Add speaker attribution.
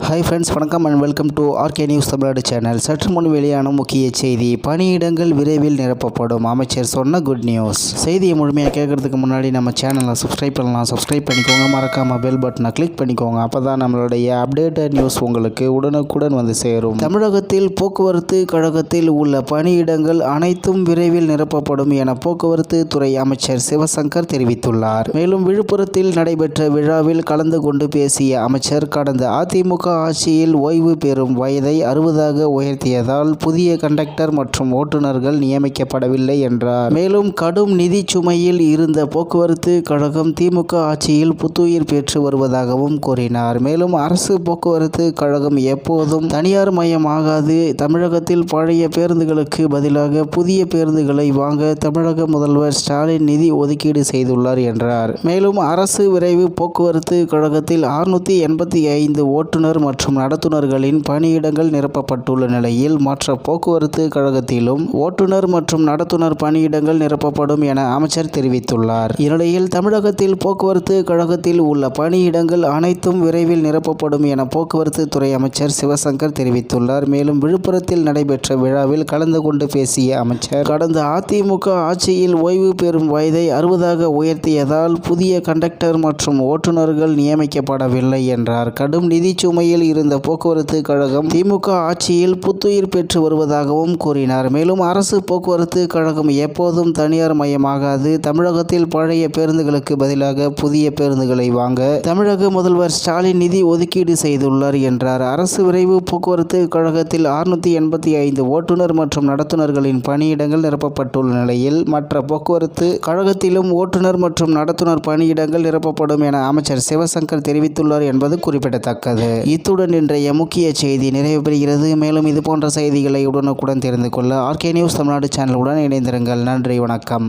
Speaker 1: Hi friends, வணக்கம் and welcome to RK news Tamil Nadu channel. சற்று முன் வெளியான முக்கிய செய்தி: பணியிடங்கள் விரைவில் நிரப்பப்படும், அமைச்சர் சொன்ன குட் நியூஸ். செய்தியை முழுமையாக கேட்கறதுக்கு முன்னாடி நம்ம சேனலை சப்ஸ்கிரைப் பண்ணலாம். சப்ஸ்கிரைப் பண்ணிக்கோங்க, மறக்காம பெல் பட்டனை கிளிக் பண்ணிக்கோங்க. அப்போ தான் நம்மளுடைய அப்டேட்டட் நியூஸ் உங்களுக்கு உடனுக்குடன் வந்து சேரும். தமிழகத்தில் போக்குவரத்து கழகத்தில் உள்ள பணியிடங்கள் அனைத்தும் விரைவில் நிரப்பப்படும் என போக்குவரத்து துறை அமைச்சர் சிவசங்கர் தெரிவித்துள்ளார். மேலும் விழுப்புரத்தில் நடைபெற்ற விழாவில் கலந்து கொண்டு பேசிய அமைச்சர், கடந்த அதிமுக ஆட்சியில் ஓய்வு பெறும் வயதை 60ஆக உயர்த்தியதால் புதிய கண்டக்டர் மற்றும் ஓட்டுநர்கள் நியமிக்கப்படவில்லை என்றார். மேலும் கடும் நிதி சுமையில் இருந்த போக்குவரத்து கழகம் திமுக ஆட்சியில் புத்துயிர் பெற்று வருவதாகவும் கூறினார். மேலும் அரசு போக்குவரத்து கழகம் எப்போதும் தனியார் மயமாகாது. தமிழகத்தில் பழைய பேருந்துகளுக்கு பதிலாக புதிய பேருந்துகளை வாங்க தமிழக முதல்வர் ஸ்டாலின் நிதி ஒதுக்கீடு செய்துள்ளார் என்றார். மேலும் அரசு விரைவு போக்குவரத்து கழகத்தில் 685 ஓட்டுநர் மற்றும் நடத்துனர்களின் பணியிடங்கள் நிரப்பப்பட்டுள்ள நிலையில் மற்ற போக்குவரத்து கழகத்திலும் ஓட்டுநர் மற்றும் நடத்துனர் பணியிடங்கள் நிரப்பப்படும் என அமைச்சர் தெரிவித்துள்ளார். இந்நிலையில் தமிழகத்தில் போக்குவரத்து கழகத்தில் உள்ள பணியிடங்கள் அனைத்தும் விரைவில் நிரப்பப்படும் என போக்குவரத்து துறை அமைச்சர் சிவசங்கர் தெரிவித்துள்ளார். மேலும் விழுப்புரத்தில் நடைபெற்ற விழாவில் கலந்து கொண்டு பேசிய அமைச்சர், கடந்த அதிமுக ஆட்சியில் ஓய்வு பெறும் வயதை 60ஆக உயர்த்தியதால் புதிய கண்டக்டர் மற்றும் ஓட்டுநர்கள் நியமிக்கப்படவில்லை என்றார். கடும் நிதி சுமையில் இருந்த போக்குவரத்து கழகம் திமுக ஆட்சியில் புத்துயிர் பெற்று வருவதாகவும் கூறினார். மேலும் அரசு போக்குவரத்து கழகம் எப்போதும் தனியார் மயமாகாது. தமிழகத்தில் பழைய பேருந்துகளுக்கு பதிலாக புதிய பேருந்துகளை வாங்க தமிழக முதல்வர் ஸ்டாலின் நிதி ஒதுக்கீடு செய்துள்ளார் என்றார். அரசு விரைவு போக்குவரத்து கழகத்தில் 685 ஓட்டுநர் மற்றும் நடத்துனர்களின் பணியிடங்கள் நிரப்பப்பட்டுள்ள நிலையில் மற்ற போக்குவரத்து கழகத்திலும் ஓட்டுநர் மற்றும் நடத்துனர் பணியிடங்கள் நிரப்பப்படும் என அமைச்சர் சிவசங்கர் தெரிவித்துள்ளார் என்பது குறிப்பிடத்தக்கது. இத்துடன் இன்றைய முக்கிய செய்தி நிறைவு பெறுகிறது. மேலும் இது போன்ற செய்திகளை உடனுக்குடன் தெரிந்து கொள்ள ஆர்கே நியூஸ் தமிழ்நாடு சேனலுடன் இணைந்திருங்கள். நன்றி, வணக்கம்.